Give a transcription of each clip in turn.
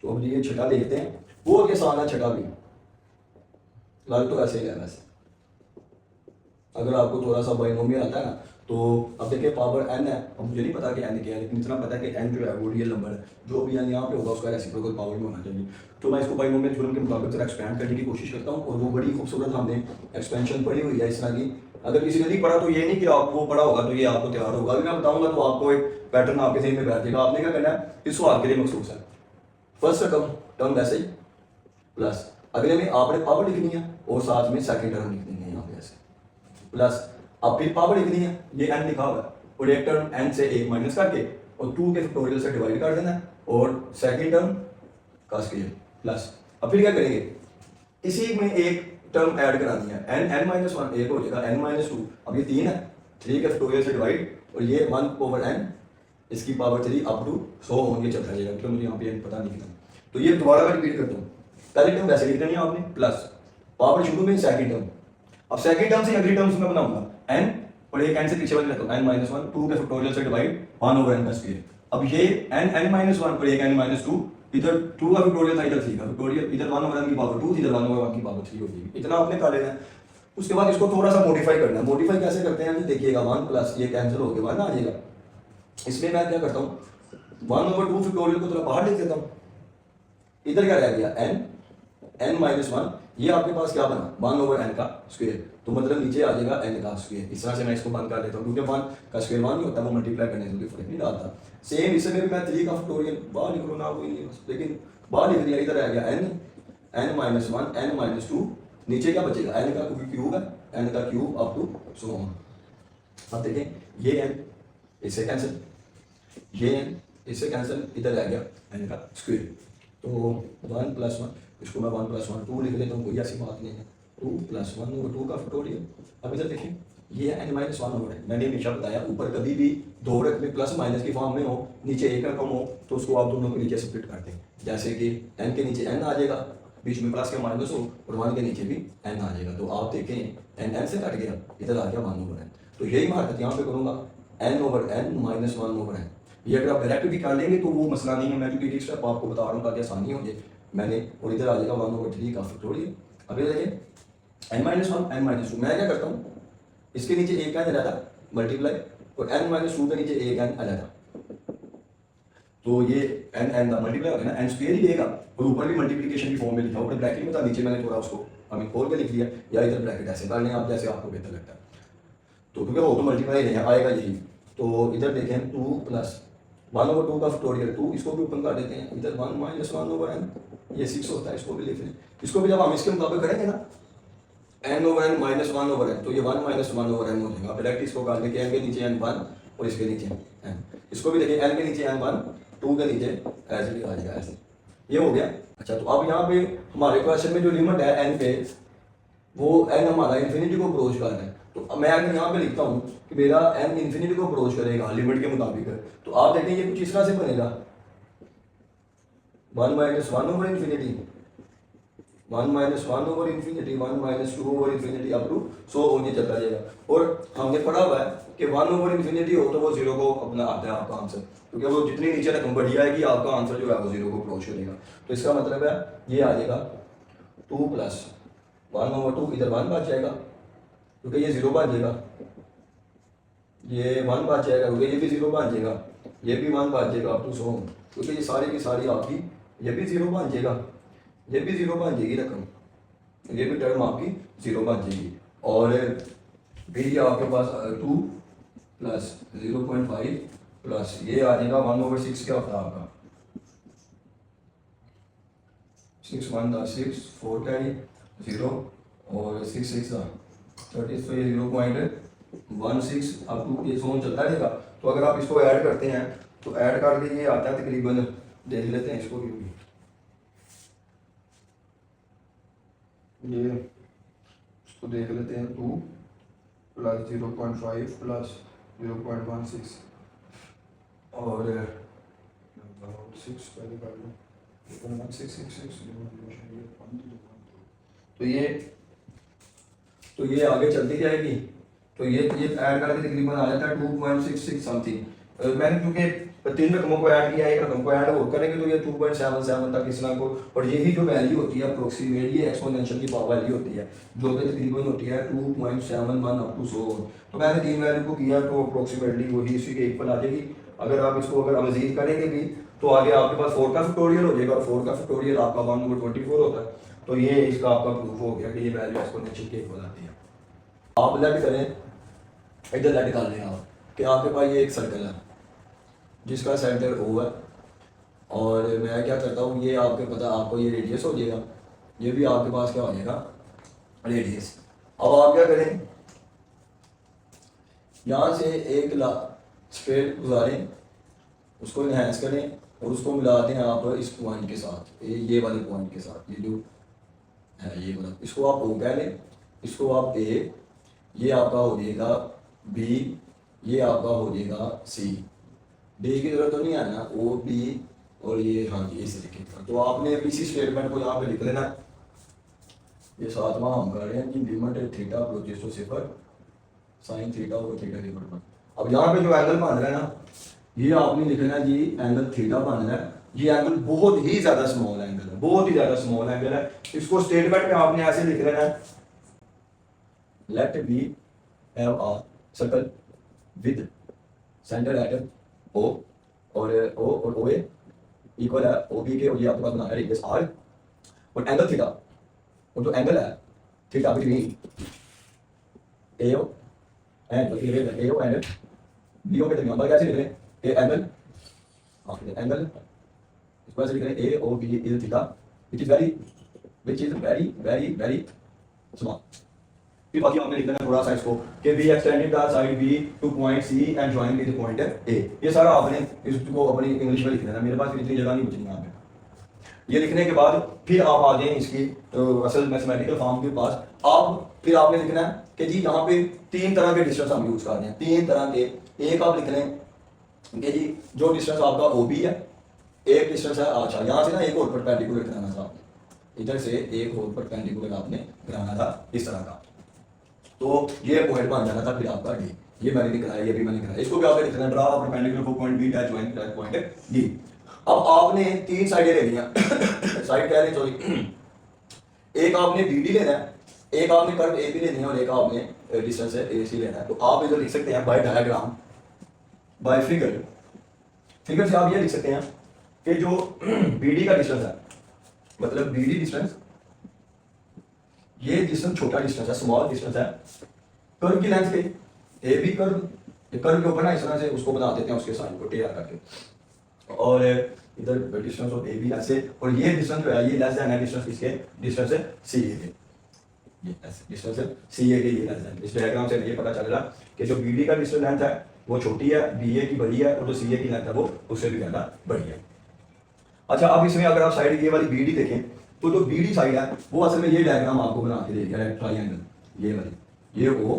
तो अब ये छठा देखते हैं, बहुत आसान है छठा भी, लग तो ऐसे ही है वैसे। अगर आपको थोड़ा सा बाइनोमियल आता है ना, तो अब देखिए पावर n है, अब मुझे नहीं पता कि n क्या है, लेकिन इतना पता है कि n जो है वो रियल नंबर है, जो भी n यहाँ पे होगा उसका रेसिप्रोकल पावर में होना चाहिए। तो मैं इसको बाइनोमियल थ्योरम के मुताबिक जरा एक्सपेंड करने की कोशिश करता हूँ, और वो बड़ी खूबसूरत हमने एक्सपेंशन पढ़ी हुई है इस तरह की। अगर किसी ने नहीं पढ़ा तो ये नहीं कि आप वो पढ़ा होगा तो ये आपको तैयार होगा, अभी मैं बताऊंगा तो आपको एक पैटर्न आपके ज़हन में बैठ जाएगा। आपने क्या करना है, इस सवाल के लिए मखसूस है, फर्स्ट टर्म वैसे ही प्लस अगले में आपने पावर लिखनी है और साथ में सेकंड टर्म लिखनी है यहाँ पे ऐसे प्लस, अब फिर पावर लिखनी है, ये n लिखा हुआ है, और एक टर्म n से 1 माइनस करके और 2 के फैक्टोरियल से डिवाइड कर देना है, और सेकंड टर्म का स्क्वायर प्लस। अब फिर क्या करेंगे, इसी में एक टर्म ऐड करानी है, n माइनस वन एक हो जाएगा n माइनस टू, अब ये 3 है, 3 के फैक्टोरियल से डिवाइड, और ये 1/n इसकी पावर 3 अप टू 100 होंगे चलता जाएगा, तो मुझे यहाँ पे पता नहीं लिखना। तो ये दोबारा मैं रिपीट करता हूँ, पहले टर्म वैसे लिख देनी है आपने प्लस पावर शुरू में सेकंड टर्म, अब सेकंड टर्म से अगली टर्म्स में बनाऊंगा n, और एक n से पीछे वाले लेता हूं n माइनस वन, 2 के फैक्टोरियल से डिवाइड 1/n का स्क्वायर। अब ये n माइनस वन और एक n माइनस टू, इधर 2 का फैक्टोरियल था, इधर 3 का फैक्टोरियल, इधर 1/n की पावर 2 थी, इधर 1/1 की पावर 3 हो जाएगी, इतना आपने कर लेना है। उसके बाद इसको थोड़ा सा मॉडिफाई करना है, मॉडिफाई कैसे करते हैं देखिएगा, 1 प्लस ये कैंसिल हो गया 1 आ जाएगा, इसमें मैं क्या करता हूँ 1/2 फैक्टोरियल को थोड़ा बाहर लिख देता हूँ, इधर क्या रह गया n माइनस वन, ये आपके पास क्या बना 1/n का स्क्वायर, तो मतलब नीचे आ जाएगा n का स्क्वायर। इस तरह से मैं इसको बंद कर लेता हूँ, क्योंकि 1 का स्क्वायर 1 नहीं होता, वो मल्टीप्लाई करने से कोई फर्क नहीं डालता। सेम इसमें भी मैं 3 का फैक्टोरियल बाहर लिख लूँ ना, कोई नहीं, लेकिन बाहर लिख दिया, इधर आ गया n minus one, n minus two, नीचे क्या बचेगा n का क्यूब है, n का cube up to so on. अब देखें ये n इससे कैंसिल, ये n इससे कैंसिल, इधर आ गया n का स्क्वायर, तो 1 प्लस वन, इसको मैं 1 प्लस वन 2 लिख लेता हूँ, कोई ऐसी बात नहीं है, 2 प्लस वन और 2 का फैक्टोरियल। अब इधर देखें ये है n माइनस वन हो रहा है, मैंने हमेशा बताया ऊपर कभी भी दो रकम प्लस माइनस की फॉर्म में हो, नीचे एक रकम हो, तो उसको आप दोनों को नीचे स्प्लिट करते हैं, जैसे कि n के नीचे n आ जाएगा, बीच में प्लस के माइनस हो, और 1 के नीचे भी n आ जाएगा, तो आप देखें n से कट गया, इधर आ गया 1/n। तो यही मैं हरकत यहाँ पे करूँगा, n/n माइनस 1/n। ये अगर आप डायरेक्ट भी कर लेंगे तो वो मसला नहीं है, मैं क्योंकि एक स्टेप आपको बता रहा हूँ ताकि आसानी हो जाए, मैंने, और इधर आ जाएगा 1/3 का फैक्टोरियल। अब ये देखिए n minus one n minus to, मैं क्या करता हूँ इसके नीचे एक n रहता मल्टीप्लाई, और n माइनस टू के नीचे एक n रहता, तो ये n का मल्टीप्लाई हो गया ना, n स्क्वायर ही देगा, और ऊपर भी मल्टीप्लिकेशन की फॉर्म में लिखा, ऊपर ब्रैकेट में था, नीचे मैंने थोड़ा उसको हमें खोल के लिख लिया, या इधर ब्रैकेट ऐसे कर लें आप, जैसे आपको बेहतर लगता है, तो क्योंकि वो तो मल्टीप्लाई नहीं आएगा यही। तो इधर देखें 2 प्लस 1/2 का फैक्टोरियल 2, इसको भी ओपन कर देते हैं, इधर 1 माइनस 1/n, ये 6 होता है, इसको भी लिख लें। इसको भी जब हम इसके मुताबिक करेंगे ना n/n माइनस 1/n, तो ये 1 माइनस 1/n हो जाएगा। डायरेक्ट इसको कर देंगे, n के नीचे n1 और इसके नीचे n, इसको भी देखिए n के नीचे n1, 2 के नीचे ऐसे भी आ जाएगा ऐसे, ये हो गया। अच्छा, तो अब यहाँ पे हमारे क्वेश्चन में जो लिमिट है n पे, वो n हमारा इन्फिनिटी को अप्रोच कर रहा है, तो मैं अगर यहाँ पे लिखता हूँ कि मेरा n इन्फिनिटी को अप्रोच करेगा लिमिट के मुताबिक, तो आप देखें ये कुछ इस तरह से बनेगा, 1 minus 1/infinity, 1 minus 1/infinity, 1 minus 2/infinity up to 100 होने चलता जाएगा। और हमने पढ़ा हुआ है कि 1/infinity हो तो वो जीरो को अपना आता है आपका आंसर, क्योंकि वो जितनी नीचे रकम बढ़ी आएगी आपका आंसर जो है वो जीरो को अप्रोच करेगा। तो इसका मतलब है ये आ जाएगा 2 प्लस 1/2, इधर 1 बच जाएगा क्योंकि ये 0 बच जाएगा, ये 1 बच जाएगा क्योंकि ये भी 0 बच जाएगा, ये भी 1 बच जाएगा अप टू 100, क्योंकि ये सारी की सारी आपकी, ये भी 0 बन जाएगा, ये भी 0 बन जाएगी रकम, ये भी टर्म आपकी 0 बन जाएगी। और फिर ये आपके पास 2 प्लस 0.5 प्लस ये आ जाएगा 1/6, क्या होता है आपका 6 1 6 4 0 और 6 6 30, तो ये 0.16 अप टू ये 100 चलता रहेगा। तो अगर आप इसको ऐड करते हैं तो ऐड करके ये आता है तकरीबन, देख लेते हैं इसको भी, ये इसको देख लेते हैं, 2 प्लस 0.5 प्लस 0.16 और 6 पहले कर लो, 1.666 तो ये आगे चलती जाएगी, तो ये ऐड करके तकरीबन आ जाता है 2.66 समथिंग। मैंने क्योंकि 3 रकमों को ऐड किया, एक रकम को ऐड और करेंगे तो ये 2.77 तक इस तरह को, और यही जो वैल्यू होती है अप्रोक्सीमेट, ये एक्सपोनेंशियल की पावर वैल्यू होती है जो कि तकरीबन होती है 2.71 अप टू 100। तो मैंने 3 वैल्यू को किया तो अप्रोक्सीमेटली वही इसी के इक्वल आ जाएगी। अगर आप इसको अगर मजीद करेंगे भी तो आगे आपके पास 4 का फैक्टोरियल हो जाएगा, और 4 का फैक्टोरियल आपका 1/24 होता है। तो ये इसका आपका प्रूफ हो गया कि ये वैल्यू एक्सपोनेंशियल के इक्वल आती है। आप लेट करें, इधर लेट कर लें आप कि आपके पास ये एक सर्कल है जिसका सेंटर O है, और मैं क्या करता हूँ, ये आपके पता आपको ये रेडियस हो जाएगा, ये भी आपके पास क्या हो जाएगा रेडियस। अब आप क्या करें, यहाँ से एक स्ट्रेट गुजारें, उसको इनहेंस करें और उसको मिलाते हैं आप इस पॉइंट के साथ, ये वाले पॉइंट के साथ, ये जो है ये वाला, इसको आप O कह लें, इसको आप A, ये आपका हो जाएगा B, ये आपका हो जाएगा C। डी की जरूरत तो नहीं है ना, O B और ये, हाँ जी इसे लिखेगा। तो आपने इसी स्टेटमेंट को यहाँ पे लिख लेना। ये 7वां हम कर रहे हैं कि limit theta approaches to 0 sine theta और थीटा के बराबर। अब यहाँ पे जो एंगल बन रहा है ना, ये आपने लिखना है जी एंगल थीटा बन रहा है। ये एंगल बहुत ही ज्यादा स्मॉल एंगल है, बहुत ही ज्यादा स्मॉल एंगल है। इसको स्टेटमेंट में आपने ऐसे लिख लेना है, let be have a circle with centre at O और O और OA इक्वल है OB के, और ये आपके पास बना है रेडियस R और एंगल थीटा, और जो एंगल है theta between AO and BO के दरमियान कैसे लिख रहे हैं कि एंगल इसको ऐसे लिख रहे हैं AOB is theta which is very very small। फिर बाकी आपने लिखना है थोड़ा सा इसको कि we extended the side B to point C and joined with point A। ये सारा आपने इसको अपनी इंग्लिश में लिख लेना, मेरे पास इतनी जगह नहीं बचनी यहाँ पे। ये लिखने के बाद फिर आप आ जाएं इसकी असल मैथमेटिकल फॉर्म के पास। आप फिर आपने लिखना है कि जी यहाँ पे 3 तरह के डिस्टेंस हम यूज कर रहे हैं, 3 तरह के। एक आप लिख लें कि जी जो डिस्टेंस आपका OB है, एक डिस्टेंस है, अच्छा यहाँ से ना एक और परपेंडिकुलर कराना था आपने, इधर से एक और परपेंडिकुलर आपने कराना था इस तरह का, तो ये पॉइंट बन जाना था फिर आपका D। ये मैंने दिखाया, ये भी मैंने दिखाया, इसको भी आपने लिखना draw perpendicular for point B dash join that point D। अब आपने 3 साइडें ले लिया साइड कह रहे हैं सॉरी, एक आपने BD लेना है, एक आपने कर्व AB लेनी है और एक आपने डिस्टेंस है AC लेना है। तो आप इधर लिख सकते हैं बाय डायग्राम, बाय फिगर से आप ये लिख सकते हैं कि जो BD का डिस्टेंस है, मतलब BD डिस्टेंस, ये डिस्टेंस छोटा डिस्टेंस है, स्मॉल डिस्टेंस है कर्व की लेंथ पे, AB कर्व के ऊपर ना इस तरह से उसको बना देते हैं, उसके साइन को टेढ़ा करके, और इधर डिस्टेंस ऑफ AB ऐसे, और ये डिस्टेंस जो है ये लेस देन है डिस्टेंस किसके, डिस्टेंस है CA के, ये डिस्टेंस है CA के, ये लेस देन। इस डायग्राम से ये पता चल रहा कि जो BD का डिस्टेंस लेंथ है वो छोटी है, BA की बड़ी है, और जो CA की लेंथ है वो उससे भी ज्यादा बड़ी है। अच्छा अब इसमें अगर आप साइड ये वाली BD देखें तो जो BD साइड है वो असल में ये डायग्राम आपको बना के दे दिया है, ट्रायंगल, ये वाली, ये O,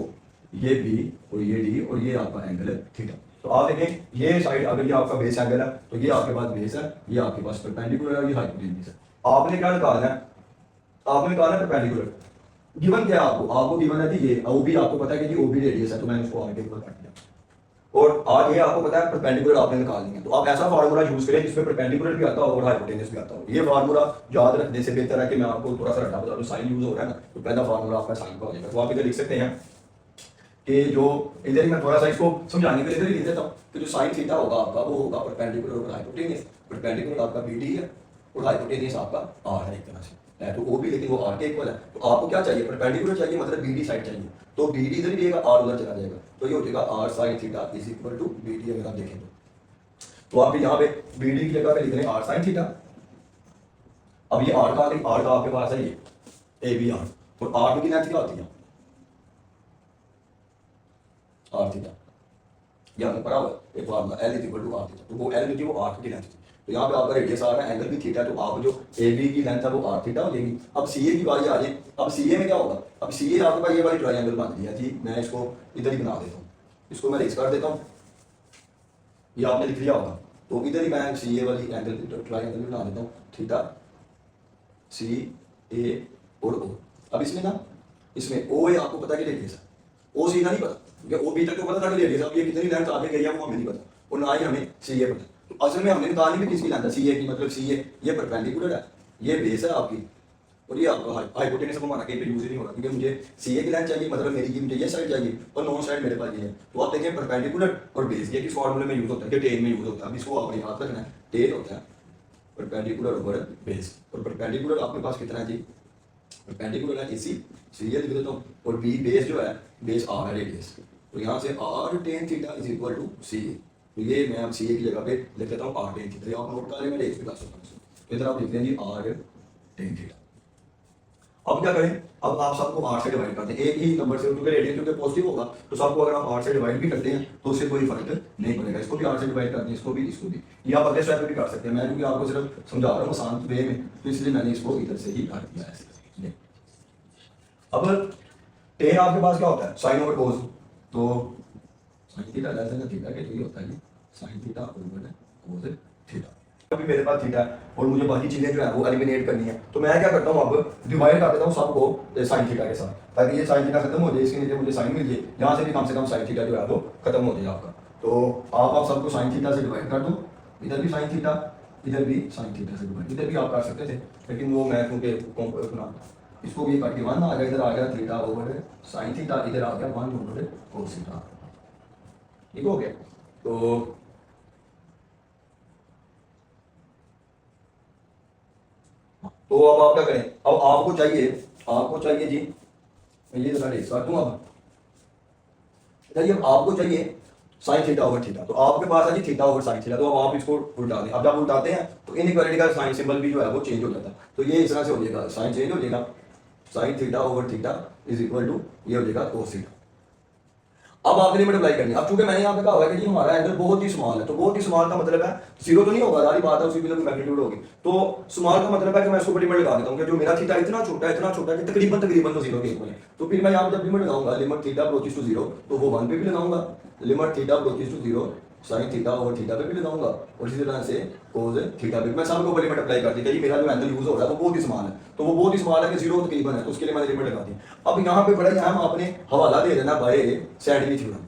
ये B और ये D, और ये आपका एंगल है थीटा। तो आप देखें ये साइड अगर ये आपका बेस एंगल है तो ये आपके पास बेस है, ये आपके पास परपेंडिकुलर है, ये हाइपोटेन्यूज है। आपने क्या निकालना है, आपने निकालना है परपेंडिकुलर। गिवन क्या है आपको गिवन है कि ये OB आपको पता है कि OB रेडियस है, तो मैंने उसको आगे ऊपर काट दिया, और आज ये आपको पता है परपेंडिकुलर आपने निकालनी है। तो आप ऐसा फार्मूला यूज करें जिसमें परपेंडिकुलर भी आता हो और हाइपोटेन्यूज भी आता हो। ये फार्मूला याद रखने से बेहतर है कि मैं आपको थोड़ा सा रट्टा बता दूं, साइन यूज हो रहा है ना, तो पहला फार्मूला आपका साइन का हो जाएगा। तो आप इधर लिख सकते हैं कि जो इधर ही मैं थोड़ा सा इसको समझाने के लिए इधर ही लिख देता हूँ कि जो साइन थीटा होगा आपका वो होगा परपेंडिकुलर और हाइपोटेन्यूज। परपेंडिकुलर आपका BD है और हाइपोटेन्यूज आपका R है, एक तरह से है तो OB, लेकिन वो R के इक्वल है। तो आपको क्या चाहिए, परपेंडिकुलर चाहिए, मतलब BD साइड चाहिए, तो BD इधर ही रहेगा, R उधर चला जाएगा, तो ये हो जाएगा R sin theta is equal to BD। अगर आप देखें तो आप यहाँ पे BD की जगह पे लिख रहे हैं R sin थीटा। अब ये R का आपके पास है ये ABR, और R की लेंथ क्या होती है R थीटा, ये हमने पढ़ा हुआ है एक formula L is equal to R theta. तो वो L थी वो R की लेंथ थी, तो यहाँ पे आपका रेडियस आ रहा है, एंगल भी थीटा, तो आप जो AB की लेंथ है वो R थीटा हो जाएगी। अब CA की बारी आ जाए, अब CA में क्या होगा, अब CA आपके पास ये वाली ट्रायंगल बन गई है जी, मैं इसको इधर ही बना देता हूँ, इसको मैं रेस कर देता हूँ, ये आपने लिख लिया होगा, तो इधर ही मैं CA वाली एंगल ट्रायंगल बना देता हूँ, थीटा CA और O। अब इसमें ना, इसमें OA आपको पता कि रेडियस है, OC का नहीं पता, क्योंकि OB तक तो पता था कि रेडियस, अब ये कितनी लेंथ आगे गई है वो हमें नहीं पता, और ना ही हमें सी ए पता है। तो असल में हमने निकालनी भी किसकी लाइन सी ए की, मतलब सी ए ये परपेंडिकुलर है, ये बेस है आपकी, और ये आपका हाइपोटेनस को हमारा कहीं पे यूज ही नहीं होगा, क्योंकि मुझे सी ए की लाइन चाहिए, मतलब मेरी मुझे ये साइड चाहिए और नॉन साइड मेरे पास ये है। तो आप देखें परपेंडिकुलर और बेस ये किस फॉर्मूले में यूज होता है, कि टेन में यूज होता है। अब इसको आपने याद रखना है, टेन होता है परपेंडिकुलर ओवर बेस, और परपेंडिकुलर आपके पास कितना है जी, परपेंडिकुलर है इसी सी ए लिख देता हूँ, और बी बेस जो है बेस आर है रेडियस, तो यहाँ से R tan theta is equal to C A. तो ये मैं अब सी ए की जगह पे लिख देता हूँ आर टेन थीटा, आप नोट कर लें, मैं रेडियस भी ला सकता हूँ। इधर आप लिख दें जी आर टेन थीटा। अब क्या करें, अब आप सबको 8 से डिवाइड करते हैं एक ही नंबर से, क्योंकि रेडियस क्योंकि पॉजिटिव होगा, तो सबको अगर आप 8 से डिवाइड भी करते हैं तो उससे कोई फर्क नहीं पड़ेगा। इसको भी 8 से डिवाइड करते हैं, इसको भी, ये आप अगले स्टेप पे भी कर सकते हैं। मैं क्योंकि आपको सिर्फ समझा रहा हूँ आसान वे में, तो इसलिए मैंने इसको इधर से ही कर दिया है। अब टेन आपके पास क्या होता है, साइन ओवर कोस, तो sine theta less than theta के लिए होता है sign theta over cos theta. अभी मेरे पास थीटा है और मुझे बाकी चीजें जो है वो एलिमिनेट करनी है, तो मैं क्या करता हूँ, अब डिवाइड कर देता हूँ सबको साइन थीटा के साथ, ताकि ये साइन थीटा खत्म हो जाए, इसके नीचे मुझे साइन मिल जाए, यहाँ से भी कम से कम साइन थीटा जो है वो खत्म हो जाए आपका। तो आप सबको साइन थीटा से डिवाइड कर दो, इधर भी साइन थीटा, इधर भी साइन थीटा से डिवाइड, इधर भी आप कर सकते थे, लेकिन वो मैं क्योंकि इसको भी काट के 1 आ गया, इधर आ गया थीटा ओवर साइन थीटा, इधर आ गया 1 ओवर कोस थीटा, ठीक हो गया। तो अब आप क्या करें, अब आपको चाहिए जी, मैं ये जरा रेस कर दूं। अब चलिए, अब आपको चाहिए साइन थीटा ओवर थीटा, तो आपके पास है जी थीटा ओवर साइन थीटा, तो अब आप इसको उल्टा दें। अब जब उल्टाते हैं तो इनइक्वालिटी का साइन सिंबल भी जो है वो चेंज हो जाता है, तो ये इस तरह से हो जाएगा, साइन चेंज हो जाएगा, sine theta over theta is equal to ये हो जाएगा कोस थीटा। अब आपने लिमिट अप्लाई करनी है। अब चूंकि मैंने यहाँ पे कहा हुआ है कि जी हमारा एंगल बहुत ही स्मॉल है, तो बहुत ही स्मॉल का मतलब है जीरो तो नहीं होगा, सारी बात है, उसी की मैग्नीट्यूड होगी, तो स्मॉल का मतलब है कि मैं इसको लिमिट लगा देता हूँ कि जो मेरा थीटा इतना छोटा है कि तकरीबन तो जीरो के इक्वल है। तो फिर मैं यहाँ पे जब लिमिट लगाऊंगा, limit theta approaches to zero, तो वो 1 पे भी लगाऊंगा, limit theta approaches to zero sine theta over theta पे भी लगाऊंगा, और इसी तरह से कोस थीटा पे मैं सबको लिमिट अप्लाई कर दी कि मेरा जो एंगल यूज हो रहा है वो बहुत ही स्मॉल है, तो वो बहुत ही स्मॉल है कि जीरो तकरीबन है, तो उसके लिए मैंने लिमिट लगा दी। अब यहाँ पे बड़ा अहम आपने हवाला दे देना बाय सैंडविच थ्योरम,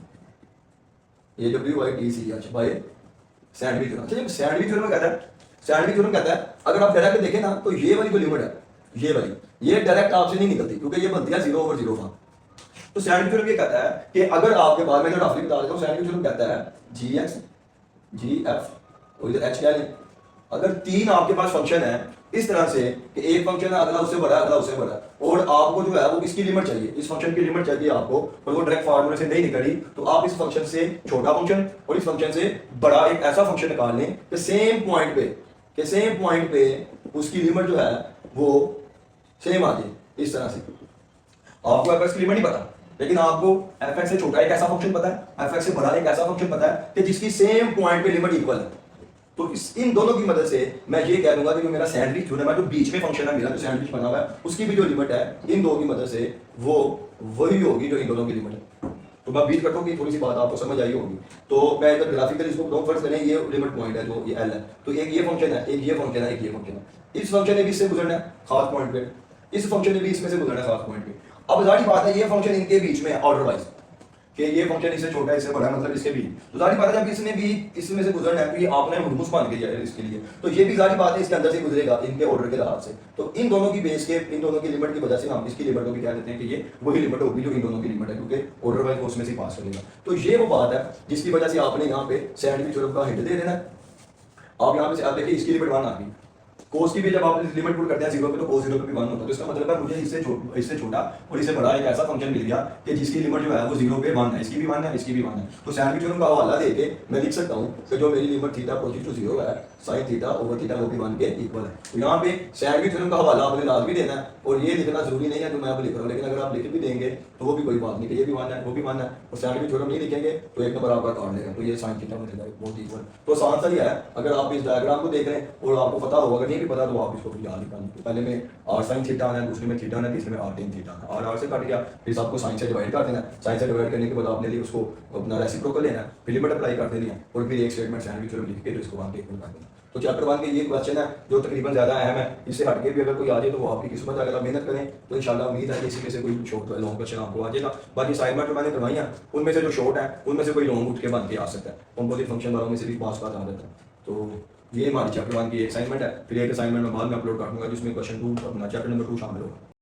ये WITCH बाय सैंडविच थ्योरम। अच्छा, सैंडविच थ्योरम कहता है, सैंडविच थ्योरम कहता है अगर आप डायरेक्ट देखें ना, तो ये वाली जो लिमिट है, ये वाली, ये डायरेक्ट आपसे नहीं निकलती, क्योंकि ये बनती है 0 ओवर 0 फॉर्म। तो सैंडविच थ्योरम ये कहता है कि अगर आपके पास, मैं रफली बता देता हूँ, सैंडविच थ्योरम कहता है GX GF और इधर H क्या है, अगर 3 आपके पास फंक्शन है इस तरह से कि एक फंक्शन है, अगला उससे बड़ा, अगला उससे बड़ा, और आपको जो है वो किसकी लिमिट चाहिए, इस फंक्शन की लिमिट चाहिए आपको, और वो डायरेक्ट फार्मूले से नहीं निकली, तो आप इस फंक्शन से छोटा फंक्शन और इस फंक्शन से बड़ा एक ऐसा फंक्शन निकाल लें कि सेम पॉइंट पे उसकी लिमिट जो है वो सेम आ जाए। इस तरह से आपको एफ की लिमिट नहीं पता, लेकिन आपको एफ से छोटा एक ऐसा फंक्शन पता है, एफ से बड़ा एक ऐसा फंक्शन पता है कि जिसकी सेम पॉइंट पे लिमिट इक्वल है। तो इन दोनों की मदद से मैं ये कह दूंगा कि जो मेरा सैंडविच थ्योरम है, जो बीच में फंक्शन है मेरा, जो सैंडविच बना हुआ है, उसकी भी जो लिमिट है इन दो की मदद से वो वही होगी जो इन दोनों की लिमिट है। तो मैं बीच करता हूँ कि थोड़ी सी बात आपको समझ आई होगी। तो मैं इधर ग्राफिकली इसको बताऊँ, फर्स्ट करें ये लिमिट पॉइंट है जो ये एल है, तो एक ये फंक्शन है, एक ये फंक्शन है, एक ये फंक्शन है, इस फंक्शन ने भी इससे गुजरना है खास पॉइंट पे, इस फंक्शन ने भी इसमें से गुजरना है खास पॉइंट पे। अब जारी बात है ये फंक्शन इनके बीच में है ऑर्डर वाइज, कि ये फंक्शन इससे छोटा है, इससे बड़ा, मतलब इसके भी, तो जारी बात है जब इसने भी इसमें से गुजरना है तो ये आपने हुरमुस मान के जाए इसके लिए, तो ये भी जारी बात है इसके अंदर से गुजरेगा इनके ऑर्डर के लिहाज से। तो इन दोनों की बेस के, इन दोनों की लिमिट की वजह से हम इसकी लिमिट को भी कह देते हैं कि ये वही लिमिट होगी जो इन दोनों की लिमिट है, क्योंकि ऑर्डर वाइज उसमें से पास करेगा। तो ये वो बात है जिसकी वजह से आपने यहाँ पे सैंडविच थ्योरम का हिंट दे देना है। आप यहाँ पे आप देखिए इसकी लिमिट 1 आ गई, कोस की भी जब आप लिमिट पुट करते हैं 0 पे, तो कोस 0 पे भी 1 होता है, तो इसका मतलब है मुझे इससे छोटा और इससे बड़ा एक ऐसा फंक्शन मिल गया कि जिसकी लिमिट जो है वो 0 पे 1 है, इसकी भी 1 है, इसकी भी 1 है। तो सैंडविच थ्योरम का हवाला देके मैं लिख सकता हूँ कि जो मेरी लिमिट थीटा अप्रोचेस टू 0 है, साइन थीटा ओवर थीटा वो भी 1 के इक्वल है। तो यहाँ पे सैंडविच थ्योरम का हवाला आपने लाजमी देना है, और ये लिखना जरूरी नहीं है जो मैं अब लिख रहा हूँ, लेकिन अगर आप लिख भी देंगे तो वो भी कोई बात नहीं कि ये भी 1 है, वो भी 1 है, और सैंडविच थ्योरम नहीं लिखेंगे तो एक नंबर आपका काट लेगा, तो ये साइन थीटा बनेगा बहुत इक्वल। तो आसान सा ही है, अगर आप इस डायग्राम को देख रहे हैं और आपको पता होगा, अगर नहीं भी पता तो आप इसको याद निकालें। तो पहले में आर साइन थीटा आना है, दूसरे में थीटा आना है, तीसरे में आर टेन थीटा आना है, आर से काट गया, फिर सबको साइन से डिवाइड कर देना है, साइन से डिवाइड करने के बाद आपने लिए उसको अपना रेसिप्रोकल लेना है, फिर लिमिट अप्लाई कर देनी है, और फिर एक स्टेटमेंट सैंडविच थ्योरम लिख के तो इसको वहाँ पे इक्वल कर देना। तो चैप्टर 1 के ये क्वेश्चन है जो तकरीबन ज़्यादा अहम है, इससे हट के भी अगर कोई आ जाए तो वो आपकी किस्मत है। अगर आप मेहनत करें तो इंशाल्लाह उम्मीद है कि इसी में से कोई शॉर्ट लॉन्ग क्वेश्चन आपको आ जाएगा। बाकी असाइनमेंट जो मैंने करवाई है उनमें से जो शॉर्ट है उनमें से कोई लॉन्ग उठ के बन के आ सकता है, कंपोजिट फंक्शन वालों में से भी पास का आ जाता है। तो ये हमारी चैप्टर 1 की असाइनमेंट है। फिर एक असाइनमेंट मैं बाद में अपलोड कर दूंगा जिसमें क्वेश्चन 2 अपना चैप्टर नंबर 2 शामिल होगा।